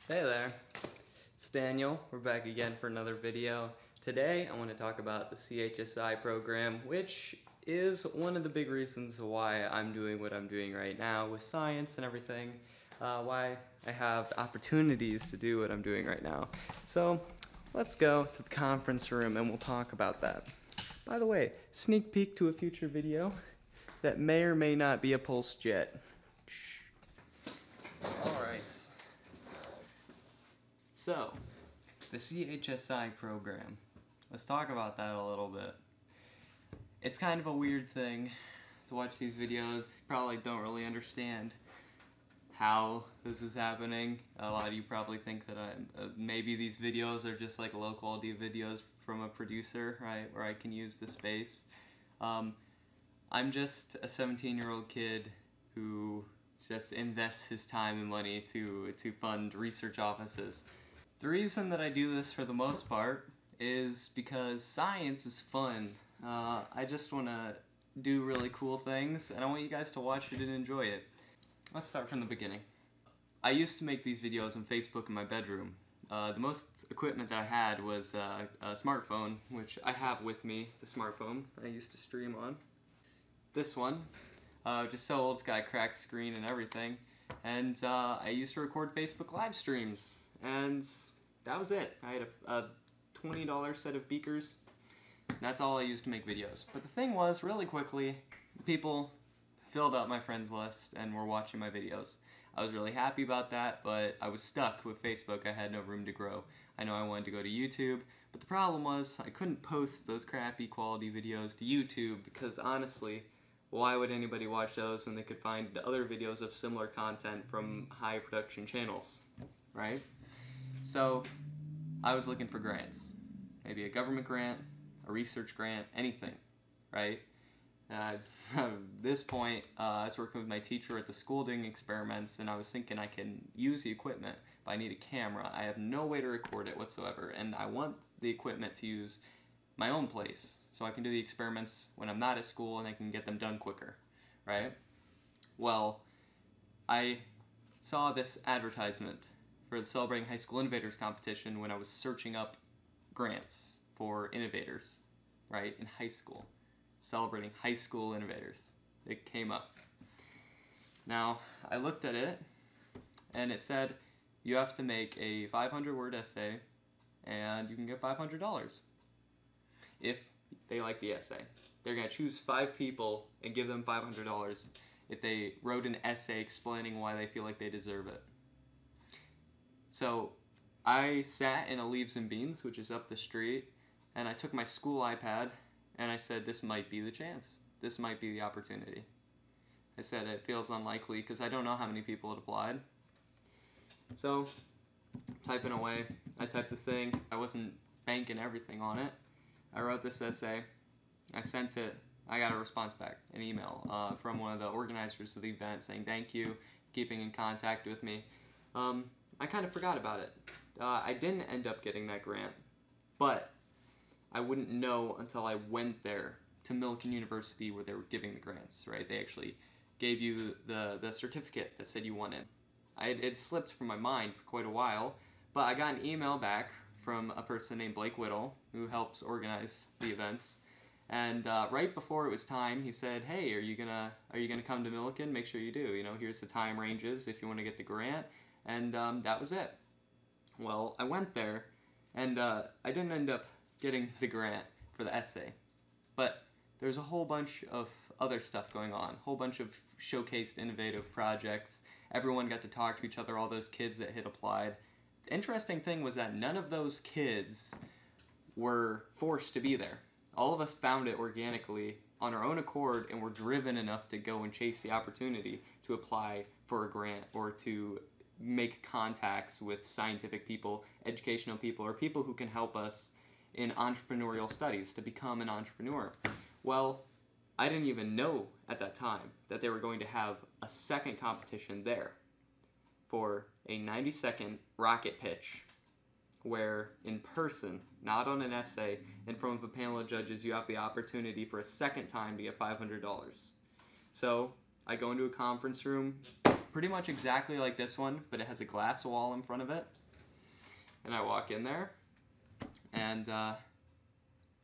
Hey there, it's Daniel. We're back again for another video. Today I want to talk about the CHSI program, which is one of the big reasons why I'm doing what I'm doing right now with science and everything, why I have opportunities to do what I'm doing right now. So let's go to the conference room and we'll talk about that. By the way, sneak peek to a future video that may or may not be a pulse jet. Alright. So, the CHSI program. Let's talk about that a little bit. It's kind of a weird thing to watch these videos. You probably don't really understand how this is happening. A lot of you probably think that maybe these videos are just like low quality videos from a producer, right, where I can use the space. I'm just a 17-year-old kid who just invests his time and money to fund research offices. The reason that I do this for the most part is because science is fun. I just want to do really cool things and I want you guys to watch it and enjoy it. Let's start from the beginning. I used to make these videos on Facebook in my bedroom. The most equipment that I had was a smartphone, which I have with me, the smartphone I used to stream on. This one, just so old, it's got a cracked screen and everything. And I used to record Facebook live streams, and that was it. I had a $20 set of beakers. That's all I used to make videos. But the thing was, really quickly, people filled up my friends list and were watching my videos. I was really happy about that, but I was stuck with Facebook. I had no room to grow. I know I wanted to go to YouTube, but the problem was I couldn't post those crappy quality videos to YouTube because honestly, why would anybody watch those when they could find other videos of similar content from high production channels, right? So I was looking for grants, maybe a government grant, a research grant, anything, right? At this point, I was working with my teacher at the school doing experiments, and I was thinking I can use the equipment, but I need a camera. I have no way to record it whatsoever, and I want the equipment to use my own place, so I can do the experiments when I'm not at school and I can get them done quicker, right? Well, I saw this advertisement for the Celebrating High School Innovators competition when I was searching up grants for innovators, right, in high school. Celebrating High School Innovators. It came up. Now, I looked at it, and it said you have to make a 500-word essay, and you can get $500 if they like the essay. They're going to choose 5 people and give them $500 if they wrote an essay explaining why they feel like they deserve it. So I sat in a Leaves and Beans, which is up the street, and I took my school iPad and I said, this might be the chance. This might be the opportunity. I said it feels unlikely because I don't know how many people had applied. So, typing away, I typed this thing. I wasn't banking everything on it. I wrote this essay. I sent it. I got a response back, an email from one of the organizers of the event saying thank you, keeping in contact with me. I kind of forgot about it. I didn't end up getting that grant, but I wouldn't know until I went there to Millikan University where they were giving the grants, right? They actually gave you the certificate that said you won it. It slipped from my mind for quite a while, but I got an email back from a person named Blake Whittle who helps organize the events. And right before it was time, he said, hey, are you gonna come to Millikan? Make sure you do. You know, here's the time ranges if you want to get the grant. And that was it. Well, I went there, and I didn't end up getting the grant for the essay, but there's a whole bunch of other stuff going on, a whole bunch of showcased innovative projects. Everyone got to talk to each other, all those kids that had applied. The interesting thing was that none of those kids were forced to be there. All of us found it organically on our own accord and were driven enough to go and chase the opportunity to apply for a grant or to make contacts with scientific people, educational people, or people who can help us in entrepreneurial studies to become an entrepreneur. Well, I didn't even know at that time that they were going to have a second competition there for a 90-second rocket pitch where in person, not on an essay, in front of a panel of judges, you have the opportunity for a second time to get $500. So I go into a conference room, pretty much exactly like this one, but it has a glass wall in front of it. And I walk in there, and there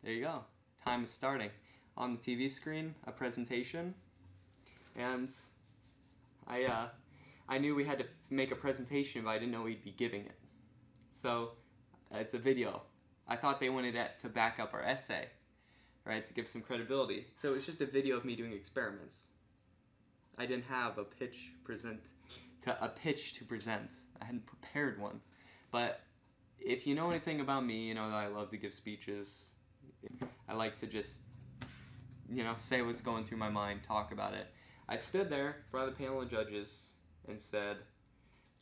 you go. Time is starting. On the TV screen, a presentation, and I knew we had to make a presentation, but I didn't know we'd be giving it. So it's a video. I thought they wanted it to back up our essay, right, to give some credibility. So it's just a video of me doing experiments. I didn't have a pitch to present. I hadn't prepared one. But if you know anything about me, you know that I love to give speeches. I like to just, say what's going through my mind, talk about it. I stood there in front of the panel of judges and said,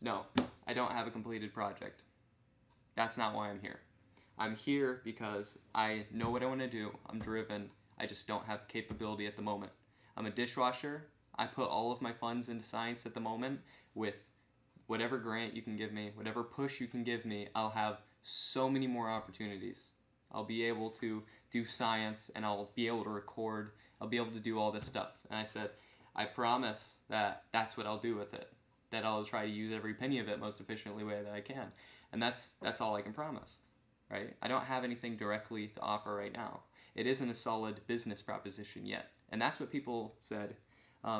no, I don't have a completed project. That's not why I'm here. I'm here because I know what I want to do. I'm driven. I just don't have capability at the moment. I'm a dishwasher. I put all of my funds into science at the moment. With whatever grant you can give me, whatever push you can give me, I'll have so many more opportunities. I'll be able to do science, and I'll be able to record. I'll be able to do all this stuff. And I said, I promise that that's what I'll do with it. That I'll try to use every penny of it most efficiently way that I can. And that's all I can promise, right? I don't have anything directly to offer right now. It isn't a solid business proposition yet. And that's what people said.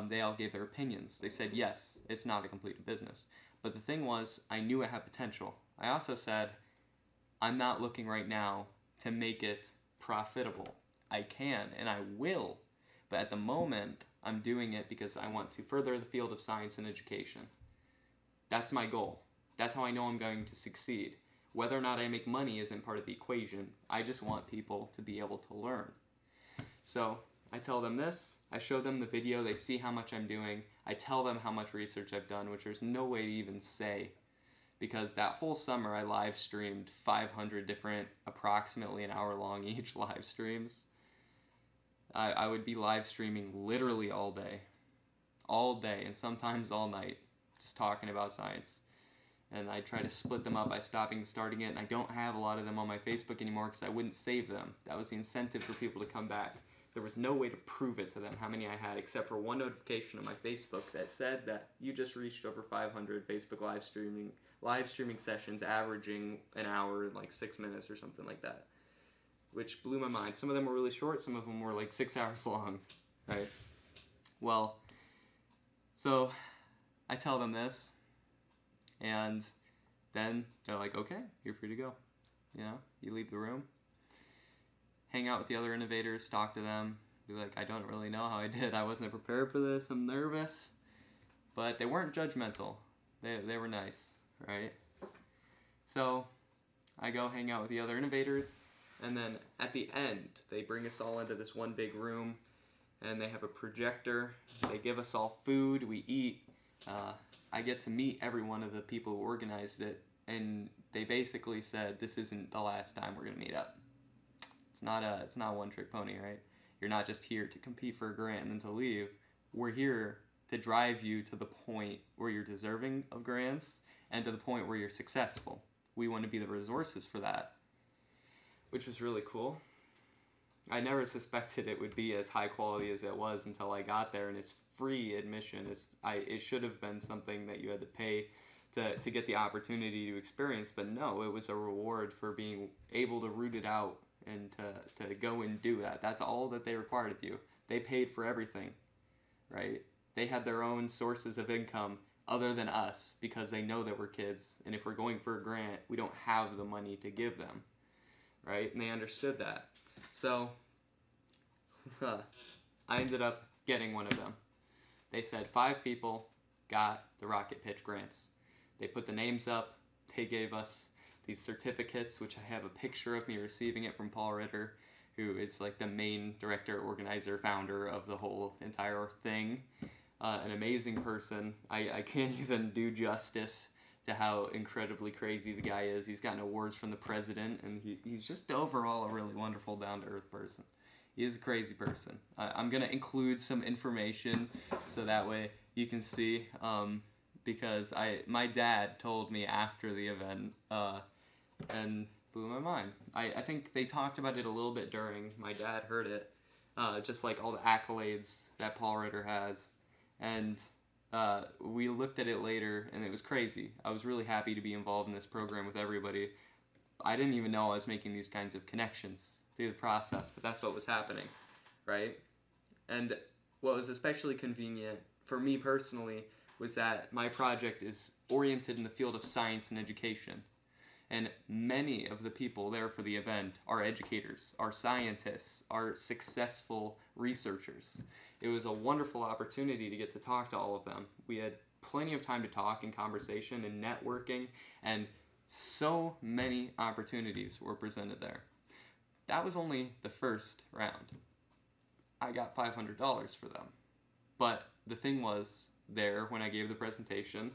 They all gave their opinions. They said, yes, it's not a completed business. But the thing was, I knew it had potential. I also said, I'm not looking right now to make it profitable. I can, and I will. But at the moment, I'm doing it because I want to further the field of science and education. That's my goal. That's how I know I'm going to succeed. Whether or not I make money isn't part of the equation. I just want people to be able to learn. So I tell them this. I show them the video. They see how much I'm doing. I tell them how much research I've done, which there's no way to even say. Because that whole summer I live streamed 500 different, approximately an hour long each live streams. I would be live streaming literally all day, and sometimes all night, just talking about science. And I try to split them up by starting it, and I don't have a lot of them on my Facebook anymore because I wouldn't save them. That was the incentive for people to come back. There was no way to prove it to them how many I had, except for one notification on my Facebook that said that you just reached over 500 Facebook live streaming sessions, averaging an hour and like 6 minutes or something like that, which blew my mind. Some of them were really short, some of them were like 6 hours long, right? Well, so I tell them this, and then they're like, okay, you're free to go. You leave the room, hang out with the other innovators, talk to them, be like, I don't really know how I did. I wasn't prepared for this. I'm nervous. But they weren't judgmental. They were nice, right? So I go hang out with the other innovators, and then at the end, they bring us all into this one big room, and they have a projector. They give us all food. We eat. I get to meet every one of the people who organized it, and they basically said, this isn't the last time we're going to meet up. It's not a one-trick pony, right? You're not just here to compete for a grant and then to leave. We're here to drive you to the point where you're deserving of grants and to the point where you're successful. We want to be the resources for that, which was really cool. I never suspected it would be as high quality as it was until I got there, and it's free admission. It should have been something that you had to pay to get the opportunity to experience, but no, it was a reward for being able to root it out and to go and do that. That's all that they required of you. They paid for everything, right? They had their own sources of income other than us because they know that we're kids, and if we're going for a grant, we don't have the money to give them, right? And they understood that. So I ended up getting one of them. They said 5 people got the rocket pitch grants. They put the names up. They gave us these certificates, which I have a picture of me receiving it from Paul Ritter, who is like the main director, organizer, founder of the whole entire thing. An amazing person. I can't even do justice to how incredibly crazy the guy is. He's gotten awards from the president, and he's just overall a really wonderful, down-to-earth person. He is a crazy person. I'm going to include some information so that way you can see, because my dad told me after the event, and blew my mind. I think they talked about it a little bit during. My dad heard it, just like all the accolades that Paul Ritter has. And we looked at it later, and it was crazy. I was really happy to be involved in this program with everybody. I didn't even know I was making these kinds of connections through the process, but that's what was happening, right? And what was especially convenient for me personally was that my project is oriented in the field of science and education. And many of the people there for the event are educators, are scientists, are successful researchers. It was a wonderful opportunity to get to talk to all of them. We had plenty of time to talk and conversation and networking, and so many opportunities were presented there. That was only the first round. I got $500 for them. But the thing was, there, when I gave the presentation,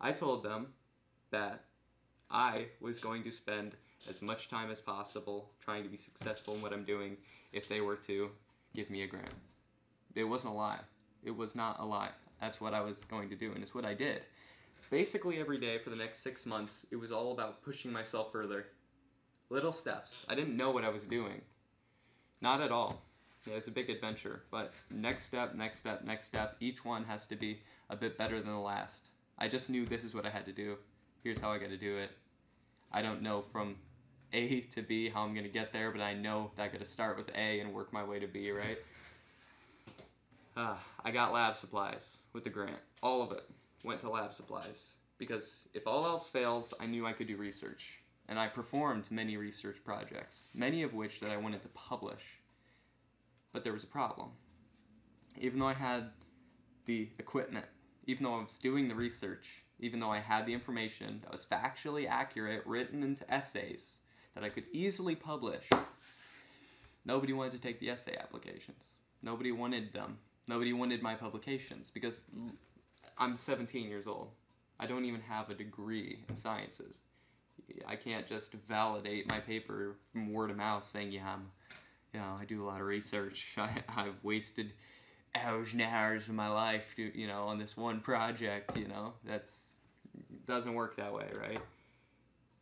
I told them that I was going to spend as much time as possible trying to be successful in what I'm doing if they were to give me a grant. It wasn't a lie. It was not a lie. That's what I was going to do, and it's what I did. Basically every day for the next 6 months, it was all about pushing myself further. Little steps. I didn't know what I was doing. Not at all. Yeah, it's a big adventure, but next step, next step, next step. Each one has to be a bit better than the last. I just knew this is what I had to do. Here's how I got to do it. I don't know from A to B how I'm going to get there, but I know that I got to start with A and work my way to B, right? I got lab supplies with the grant. All of it went to lab supplies, because if all else fails, I knew I could do research. And I performed many research projects, many of which that I wanted to publish. But there was a problem. Even though I had the equipment, even though I was doing the research, even though I had the information that was factually accurate, written into essays that I could easily publish, nobody wanted to take the essay applications. Nobody wanted them. Nobody wanted my publications, because I'm 17 years old. I don't even have a degree in sciences. I can't just validate my paper from word of mouth saying, yeah, I do a lot of research. I've wasted hours and hours of my life to, on this one project, that's doesn't work that way, right?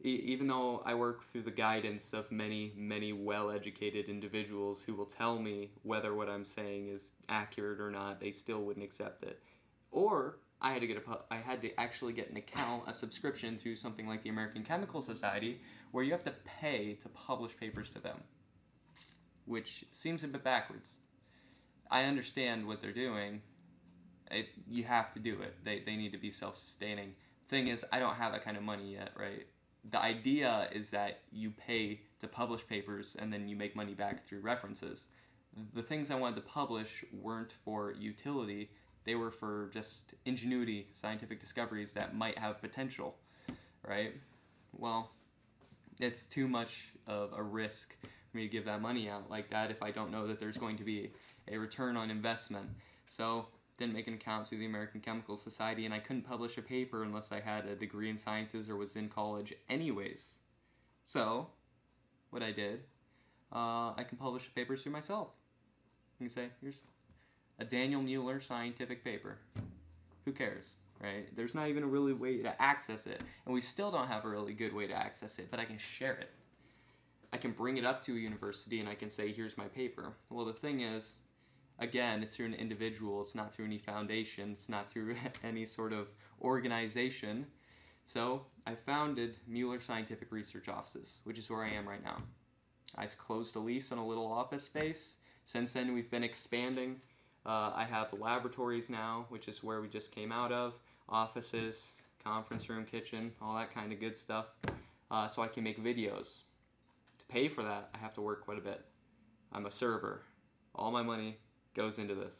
Even though I work through the guidance of many, many well-educated individuals who will tell me whether what I'm saying is accurate or not, they still wouldn't accept it. Or I had to actually get an account, a subscription through something like the American Chemical Society, where you have to pay to publish papers to them, which seems a bit backwards. I understand what they're doing. You have to do it. They need to be self-sustaining. Thing is, I don't have that kind of money yet, right? The idea is that you pay to publish papers and then you make money back through references. The things I wanted to publish weren't for utility. They were for just ingenuity, scientific discoveries that might have potential, right? Well, it's too much of a risk for me to give that money out like that if I don't know that there's going to be a return on investment. So, didn't make an account through the American Chemical Society, and I couldn't publish a paper unless I had a degree in sciences or was in college anyways. So, what I did, I can publish papers through myself. You can say, here's a Daniel Mueller scientific paper. Who cares, right? There's not even a really way to access it, and we still don't have a really good way to access it, but I can share it. I can bring it up to a university and I can say, here's my paper. Well, the thing is, again, it's through an individual, it's not through any foundation, it's not through any sort of organization. So I founded Mueller Scientific Research Offices, which is where I am right now. I closed a lease on a little office space. Since then, we've been expanding. I have laboratories now, which is where we just came out of, offices, conference room, kitchen, all that kind of good stuff, so I can make videos. To pay for that, I have to work quite a bit. I'm a server. All my money goes into this.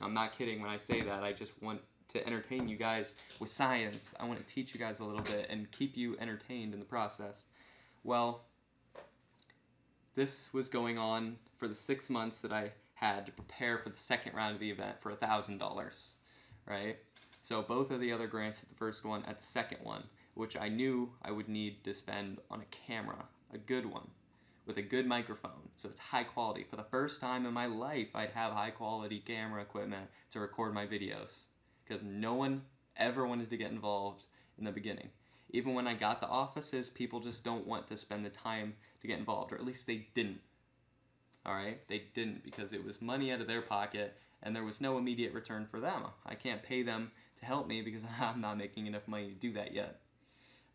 I'm not kidding when I say that. I just want to entertain you guys with science. I want to teach you guys a little bit and keep you entertained in the process. Well, this was going on for the 6 months that I had to prepare for the second round of the event for $1,000, right? So both of the other grants at the first one, at the second one, which I knew I would need to spend on a camera, a good one, with a good microphone, so it's high quality. For the first time in my life, I'd have high quality camera equipment to record my videos, because no one ever wanted to get involved in the beginning. Even when I got the offices, people just don't want to spend the time to get involved, or at least they didn't. Alright? They didn't, because it was money out of their pocket, and there was no immediate return for them. I can't pay them to help me because I'm not making enough money to do that yet,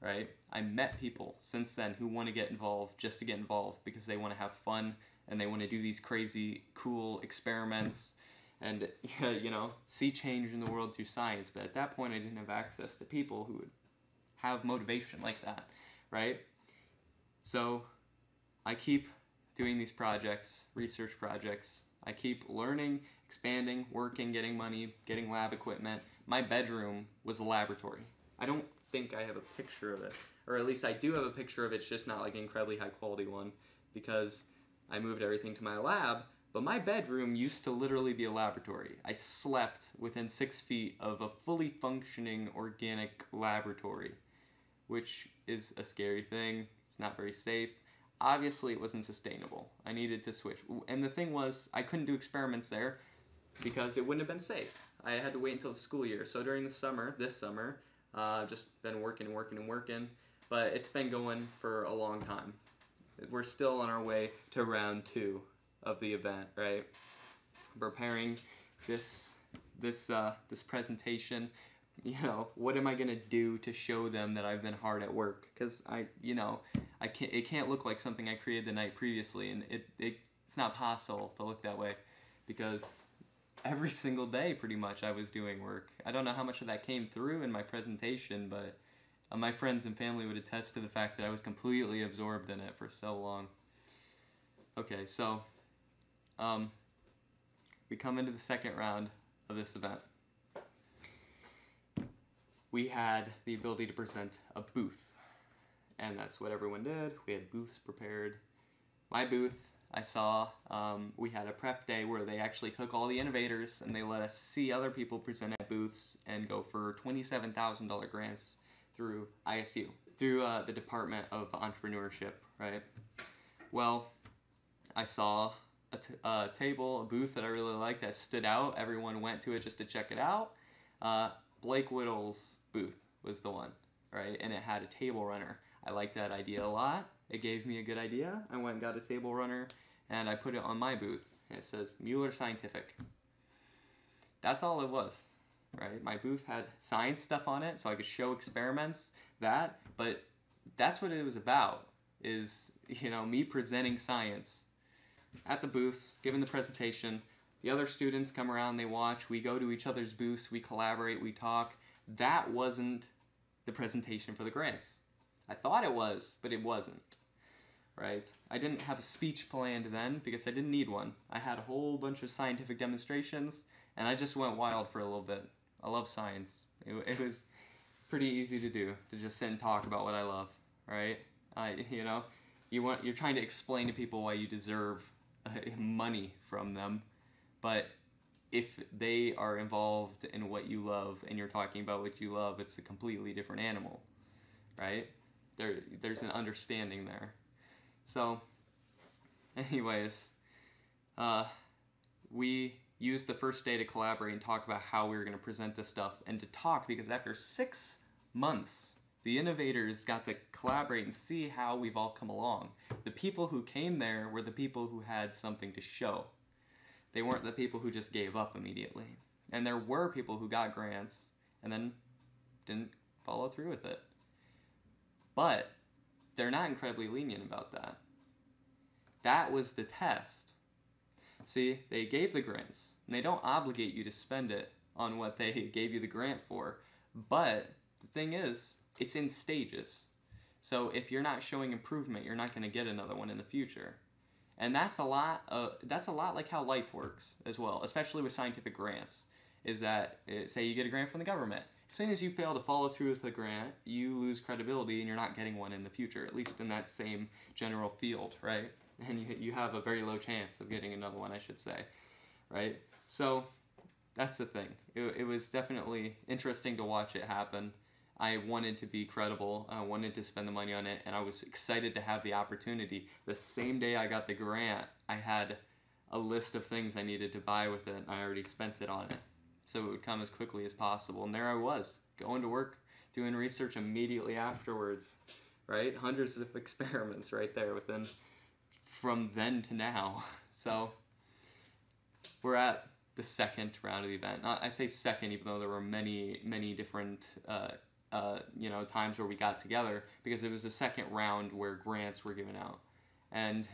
right? I met people since then who want to get involved just to get involved because they want to have fun and they want to do these crazy, cool experiments and, you know, see change in the world through science. But at that point, I didn't have access to people who would have motivation like that, right? So I keep doing these projects, research projects. I keep learning, expanding, working, getting money, getting lab equipment. My bedroom was a laboratory. I don't think I have a picture of it, or at least I do have a picture of it, it's just not like an incredibly high quality one because I moved everything to my lab, but my bedroom used to literally be a laboratory. I slept within 6 feet of a fully functioning organic laboratory, which is a scary thing. It's not very safe. Obviously, it wasn't sustainable. I needed to switch. And the thing was, I couldn't do experiments there because it wouldn't have been safe. I had to wait until the school year. So during the summer, this summer, just been working, but it's been going for a long time. We're still on our way to round 2 of the event, right? Preparing this presentation. You know, what am I gonna do to show them that I've been hard at work? Because it can't look like something I created the night previously, and it's not possible to look that way because every single day pretty much I was doing work. I don't know how much of that came through in my presentation, but my friends and family would attest to the fact that I was completely absorbed in it for so long. Okay, so we come into the second round of this event. We had the ability to present a booth, and that's what everyone did. We had booths prepared. My booth, I saw, we had a prep day where they actually took all the innovators and they let us see other people present at booths and go for $27,000 grants through ISU, through the Department of Entrepreneurship, right? Well, I saw a booth that I really liked that stood out. Everyone went to it just to check it out. Blake Whittle's booth was the one, right? And it had a table runner. I liked that idea a lot. It gave me a good idea. I went and got a table runner and I put it on my booth. And it says Mueller Scientific. That's all it was, right? My booth had science stuff on it so I could show experiments, but that's what it was about, is, you know, me presenting science at the booths, giving the presentation. The other students come around, they watch, we go to each other's booths, we collaborate, we talk. That wasn't the presentation for the grants. I thought it was, but it wasn't, right? I didn't have a speech planned then because I didn't need one. I had a whole bunch of scientific demonstrations and I just went wild for a little bit. I love science. It was pretty easy to do, to just sit and talk about what I love, right? You know, you're trying to explain to people why you deserve money from them. But if they are involved in what you love and you're talking about what you love, it's a completely different animal, right? There's an understanding there. So, anyways, we used the first day to collaborate and talk about how we were going to present this stuff, and to talk because after 6 months, the innovators got to collaborate and see how we've all come along. The people who came there were the people who had something to show. They weren't the people who just gave up immediately. And there were people who got grants and then didn't follow through with it. But they're not incredibly lenient about that. That was the test. See, they gave the grants, and they don't obligate you to spend it on what they gave you the grant for. But the thing is, it's in stages. So if you're not showing improvement, you're not going to get another one in the future. And that's a lot like how life works as well, especially with scientific grants, is that, say you get a grant from the government. As soon as you fail to follow through with the grant, you lose credibility and you're not getting one in the future, at least in that same general field, right? And you have a very low chance of getting another one, I should say, right? So that's the thing. It was definitely interesting to watch it happen. I wanted to be credible, I wanted to spend the money on it, and I was excited to have the opportunity. The same day I got the grant, I had a list of things I needed to buy with it, and I already spent it on it. So it would come as quickly as possible, and there I was, going to work, doing research immediately afterwards, right? Hundreds of experiments right there from then to now. So we're at the second round of the event. I say second, even though there were many different times where we got together, because it was the second round where grants were given out, and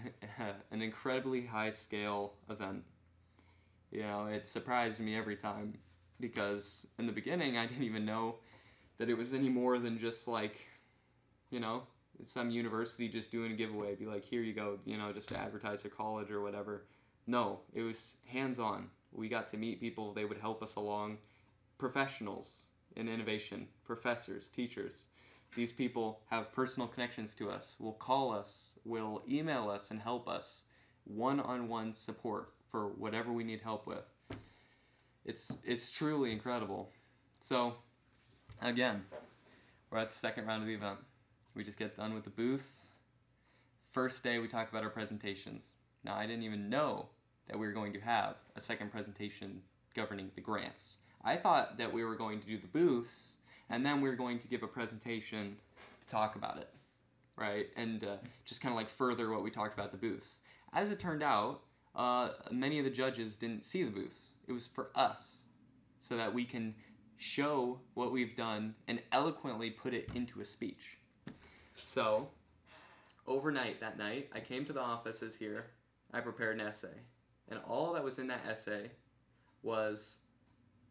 an incredibly high scale event. It surprised me every time, because in the beginning I didn't even know that it was any more than just like, some university just doing a giveaway, be like, here you go, just to advertise their college or whatever. No, it was hands-on. We got to meet people. They would help us along. Professionals in innovation, professors, teachers. These people have personal connections to us, will call us, will email us and help us. One-on-one support for whatever we need help with. It's truly incredible. So, again, we're at the second round of the event. We just get done with the booths. First day we talk about our presentations. Now, I didn't even know that we were going to have a second presentation governing the grants. I thought that we were going to do the booths, and then we were going to give a presentation to talk about it, right? And just kind of like further what we talked about the booths. As it turned out, many of the judges didn't see the booths. It was for us, so that we can show what we've done and eloquently put it into a speech. So, overnight that night, I came to the offices here, I prepared an essay. And all that was in that essay was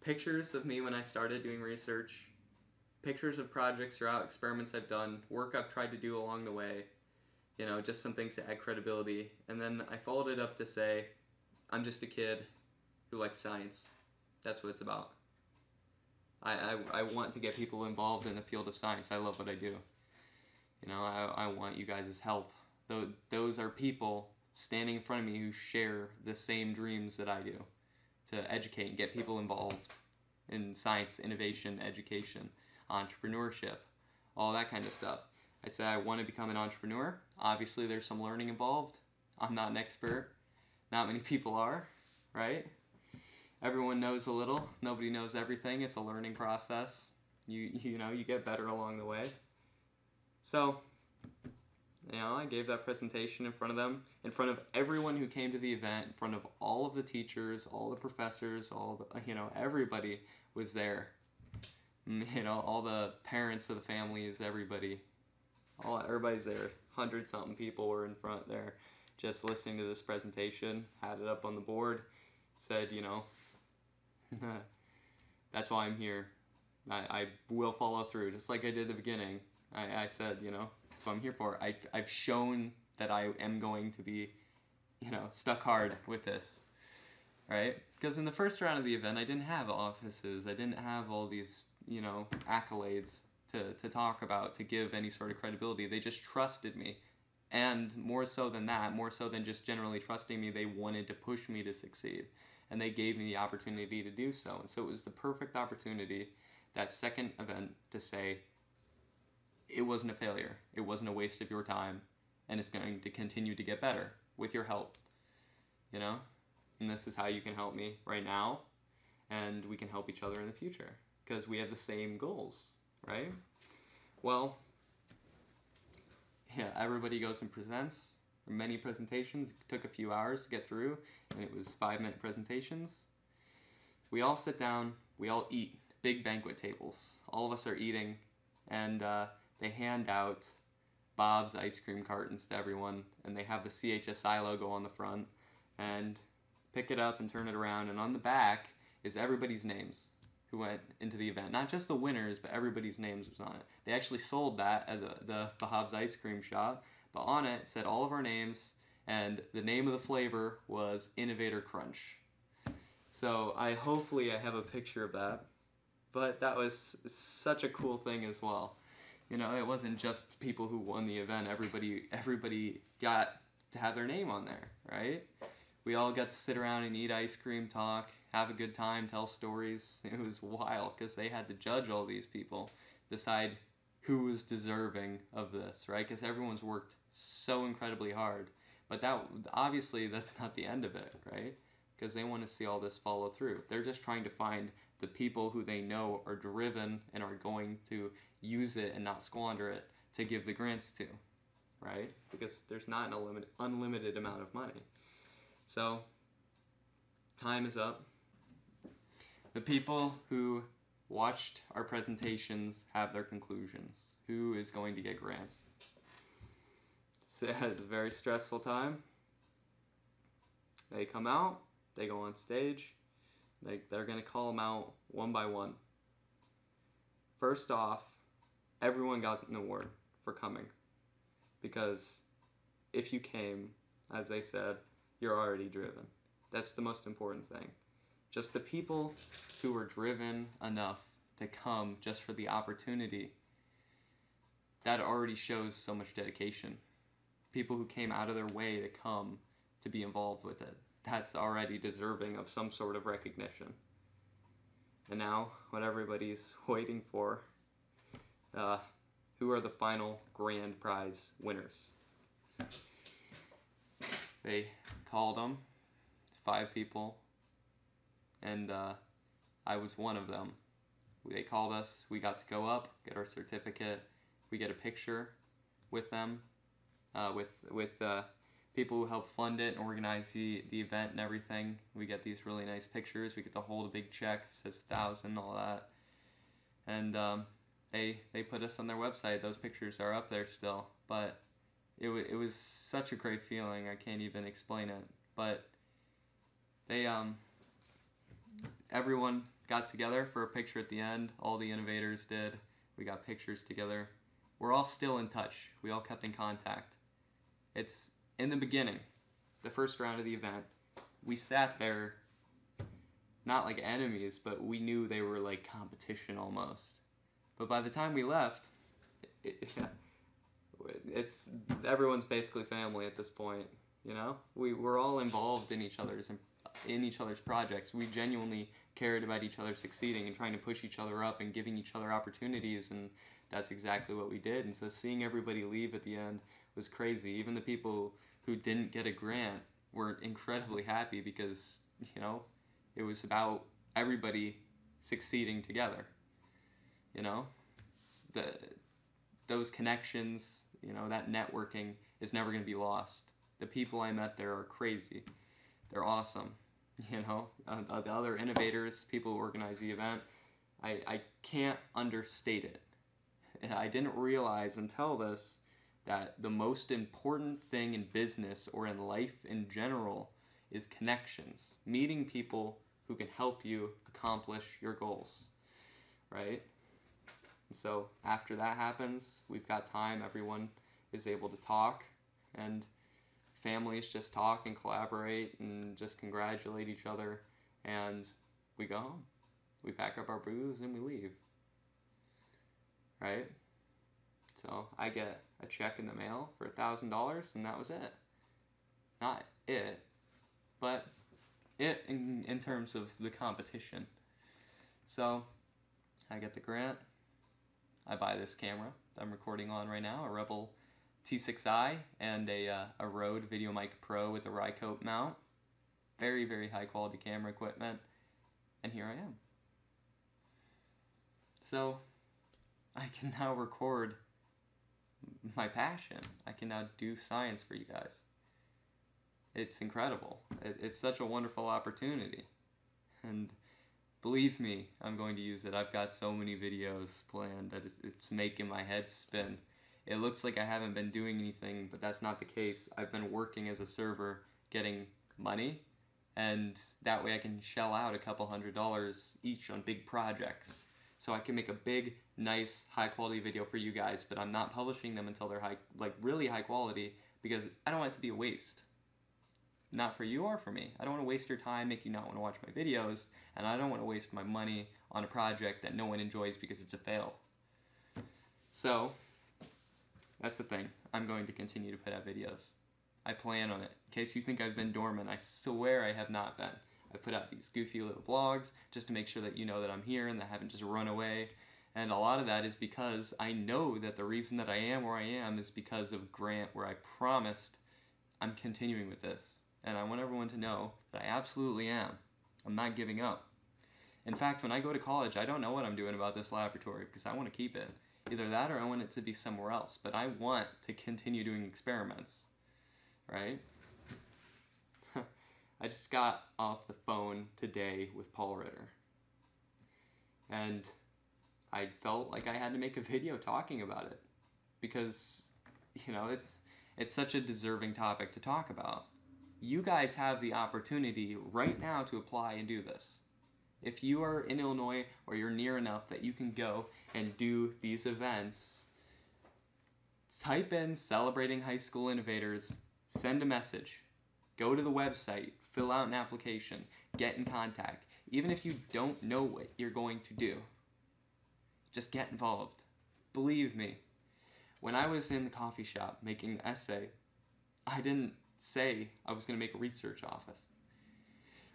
pictures of me when I started doing research, pictures of projects throughout, experiments I've done, work I've tried to do along the way, just some things to add credibility. And then I followed it up to say, I'm just a kid who likes science. That's what it's about. I want to get people involved in the field of science. I love what I do. I want you guys' help. Those are people standing in front of me who share the same dreams that I do, to educate and get people involved in science, innovation, education, entrepreneurship, all that kind of stuff. I said I want to become an entrepreneur. Obviously there's some learning involved. I'm not an expert. Not many people are, right? Everyone knows a little. Nobody knows everything. It's a learning process. You get better along the way. So, I gave that presentation in front of them, in front of everyone who came to the event, in front of all of the teachers, all the professors, everybody was there. All the parents of the families, everybody's there. 100-something people were in front there, just listening to this presentation, had it up on the board, said, that's why I'm here. I will follow through, just like I did at the beginning. I said, that's what I'm here for. I've shown that I am going to be, stuck hard with this, right? Because in the first round of the event, I didn't have offices. I didn't have all these, accolades to talk about, to give any sort of credibility. They just trusted me. And more so than that, more so than just generally trusting me, they wanted to push me to succeed. And they gave me the opportunity to do so. And so it was the perfect opportunity, that second event, to say, it wasn't a failure. It wasn't a waste of your time. And it's going to continue to get better with your help. And this is how you can help me right now. And we can help each other in the future. Because we have the same goals, right? Well, yeah, everybody goes and presents. Many presentations. It took a few hours to get through. And it was 5-minute presentations. We all sit down. We all eat. Big banquet tables. All of us are eating. And they hand out Bob's ice cream cartons to everyone, and they have the CHSI logo on the front, and pick it up and turn it around, and on the back is everybody's names who went into the event. Not just the winners, but everybody's names was on it. They actually sold that at the Bob's ice cream shop, but on it said all of our names, and the name of the flavor was Innovator Crunch. So hopefully I have a picture of that, but that was such a cool thing as well. It wasn't just people who won the event. Everybody got to have their name on there, right? We all got to sit around and eat ice cream, talk, have a good time, tell stories. It was wild because they had to judge all these people, decide who was deserving of this, right? Because everyone's worked so incredibly hard. But obviously that's not the end of it, right? Because they want to see all this follow through. They're just trying to find the people who they know are driven and are going to use it and not squander it to give the grants to, right? Because there's not an unlimited amount of money. So, time is up. The people who watched our presentations have their conclusions. Who is going to get grants? So it's a very stressful time. They come out, they go on stage, they're going to call them out one by one. First off, everyone got an award for coming, because if you came, as they said, you're already driven. That's the most important thing. Just the people who were driven enough to come just for the opportunity, that already shows so much dedication. People who came out of their way to come to be involved with it, that's already deserving of some sort of recognition. And now, what everybody's waiting for, who are the final grand prize winners? They called them, 5 people, and I was one of them. They called us, we got to go up, get our certificate, we get a picture with them, with people who helped fund it and organize the event and everything. We get these really nice pictures, we get to hold a big check that says 1,000, all that. And they put us on their website. Those pictures are up there still, but it was such a great feeling, I can't even explain it. But they everyone got together for a picture at the end. All the innovators did. We got pictures together. We're all still in touch. We all kept in contact. It's in the beginning, the first round of the event, we sat there not like enemies, but we knew they were like competition almost. But by the time we left, it's everyone's basically family at this point, you know? We're all involved in each other's projects. We genuinely cared about each other succeeding and trying to push each other up and giving each other opportunities, and that's exactly what we did. And so seeing everybody leave at the end was crazy. Even the people who didn't get a grant were incredibly happy, because, you know, it was about everybody succeeding together. You know, those connections, you know, that networking is never going to be lost. The people I met there are crazy. They're awesome. You know, the other innovators, people who organize the event, I can't understate it. And I didn't realize until this that the most important thing in business or in life in general is connections. Meeting people who can help you accomplish your goals, right? And so after that happens, we've got time, everyone is able to talk, and families just talk and collaborate and just congratulate each other, and we go home. We pack up our booze and we leave, right? So I get a check in the mail for $1,000, and that was it. Not it, but it in terms of the competition. So I get the grant. I buy this camera that I'm recording on right now, a Rebel T6i, and a Rode VideoMic Pro with a Rycote mount. Very, very high quality camera equipment. And here I am. So I can now record my passion. I can now do science for you guys. It's incredible. It's such a wonderful opportunity. And believe me, I'm going to use it. I've got so many videos planned that it's making my head spin. It looks like I haven't been doing anything, but that's not the case. I've been working as a server, getting money, and that way I can shell out a couple $100 each on big projects. So I can make a big, nice, high-quality video for you guys, but I'm not publishing them until they're really high quality, because I don't want it to be a waste. Not for you or for me. I don't want to waste your time, make you not want to watch my videos, and I don't want to waste my money on a project that no one enjoys because it's a fail. So that's the thing. I'm going to continue to put out videos. I plan on it. In case you think I've been dormant, I swear I have not been. I put out these goofy little vlogs just to make sure that you know that I'm here and that I haven't just run away. And a lot of that is because I know that the reason that I am where I am is because of Grant, where I promised I'm continuing with this. And I want everyone to know that I absolutely am. I'm not giving up. In fact, when I go to college, I don't know what I'm doing about this laboratory because I want to keep it. Either that or I want it to be somewhere else. But I want to continue doing experiments, right? I just got off the phone today with Paul Ritter. And I felt like I had to make a video talking about it because, you know, it's such a deserving topic to talk about. You guys have the opportunity right now to apply and do this. If you are in Illinois or you're near enough that you can go and do these events, type in Celebrating High School Innovators, send a message, go to the website, fill out an application, get in contact. Even if you don't know what you're going to do, just get involved. Believe me, when I was in the coffee shop making the essay, I didn't say I was going to make a research office.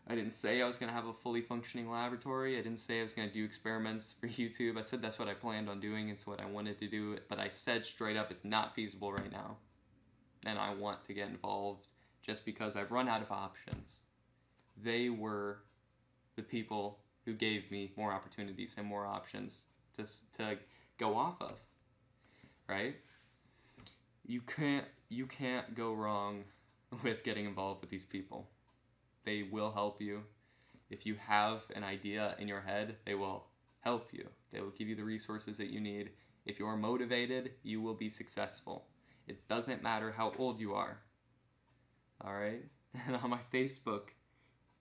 I didn't say I was going to have a fully functioning laboratory. I didn't say I was going to do experiments for YouTube. I said that's what I planned on doing. It's what I wanted to do. But I said straight up it's not feasible right now. And I want to get involved just because I've run out of options. They were the people who gave me more opportunities and more options to go off of, right? You can't go wrong with getting involved with these people. They will help you. If you have an idea in your head, they will help you. They will give you the resources that you need. If you are motivated, you will be successful. It doesn't matter how old you are. All right? And on my Facebook,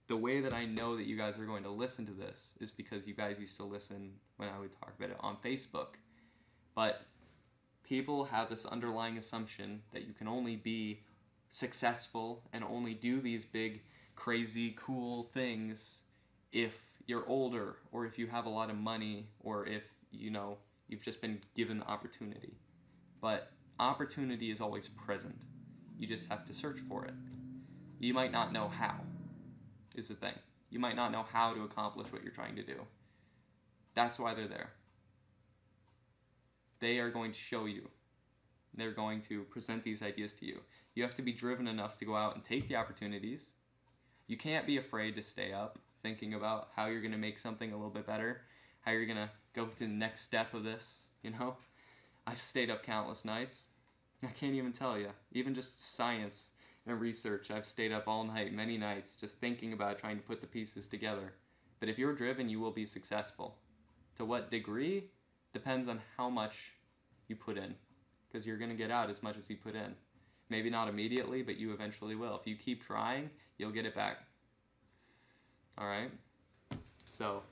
the way that I know that you guys are going to listen to this is because you guys used to listen when I would talk about it on Facebook. But people have this underlying assumption that you can only be successful and only do these big, crazy, cool things if you're older or if you have a lot of money or if, you know, you've just been given the opportunity. But opportunity is always present. You just have to search for it. You might not know how, is the thing. You might not know how to accomplish what you're trying to do. That's why they're there. They are going to show you. They're going to present these ideas to you. You have to be driven enough to go out and take the opportunities. You can't be afraid to stay up thinking about how you're going to make something a little bit better, how you're going to go to the next step of this, you know? I've stayed up countless nights. I can't even tell you. Even just science and research, I've stayed up all night, many nights, just thinking about trying to put the pieces together. But if you're driven, you will be successful. To what degree depends on how much you put in, because you're going to get out as much as you put in. Maybe not immediately, but you eventually will. If you keep trying, you'll get it back. All right? So,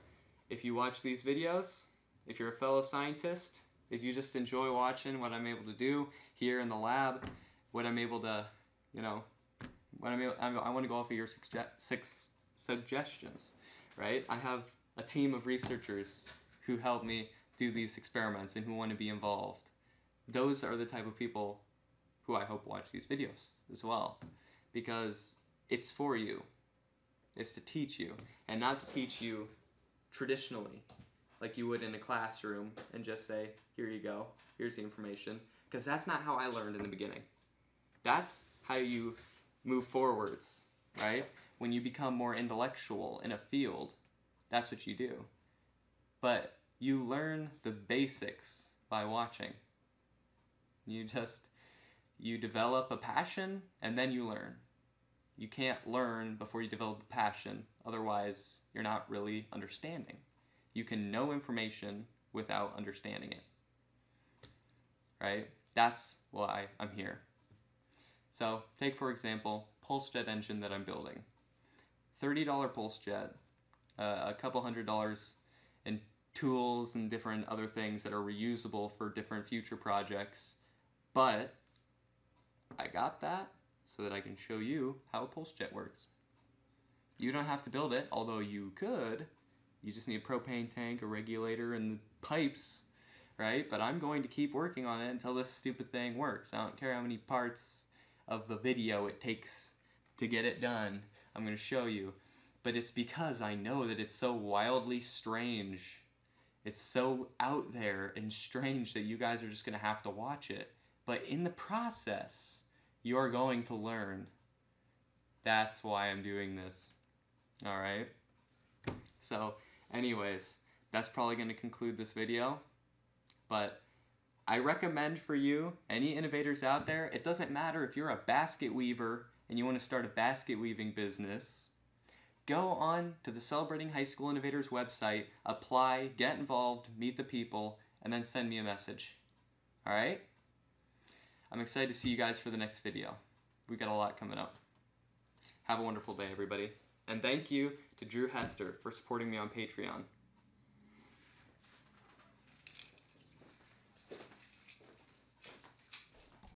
if you watch these videos, if you're a fellow scientist, if you just enjoy watching what I'm able to do here in the lab, what I'm able to, you know, I want to go off of your suggestions, right? I have a team of researchers who help me do these experiments and who want to be involved. Those are the type of people who I hope watch these videos as well, because it's for you. It's to teach you, and not to teach you traditionally, like you would in a classroom and just say, here you go, here's the information, because that's not how I learned in the beginning. That's how you move forwards, right? When you become more intellectual in a field, that's what you do. But you learn the basics by watching. You develop a passion and then you learn. You can't learn before you develop a passion, otherwise you're not really understanding. You can know information without understanding it, right? That's why I'm here. So take, for example, pulse jet engine that I'm building. $30 pulse jet, a couple $100 in tools and different other things that are reusable for different future projects. But I got that so that I can show you how a pulse jet works. You don't have to build it, although you could. You just need a propane tank, a regulator, and the pipes, right? But I'm going to keep working on it until this stupid thing works. I don't care how many parts of the video it takes to get it done. I'm going to show you. But it's because I know that it's so wildly strange. It's so out there and strange that you guys are just going to have to watch it. But in the process, you're going to learn. That's why I'm doing this. All right? So, anyways, that's probably going to conclude this video. But I recommend for you, any innovators out there, it doesn't matter if you're a basket weaver and you want to start a basket weaving business, go on to the Celebrating High School Innovators website, apply, get involved, meet the people, and then send me a message. Alright? I'm excited to see you guys for the next video. We got a lot coming up. Have a wonderful day, everybody. And thank you to Drew Hester for supporting me on Patreon.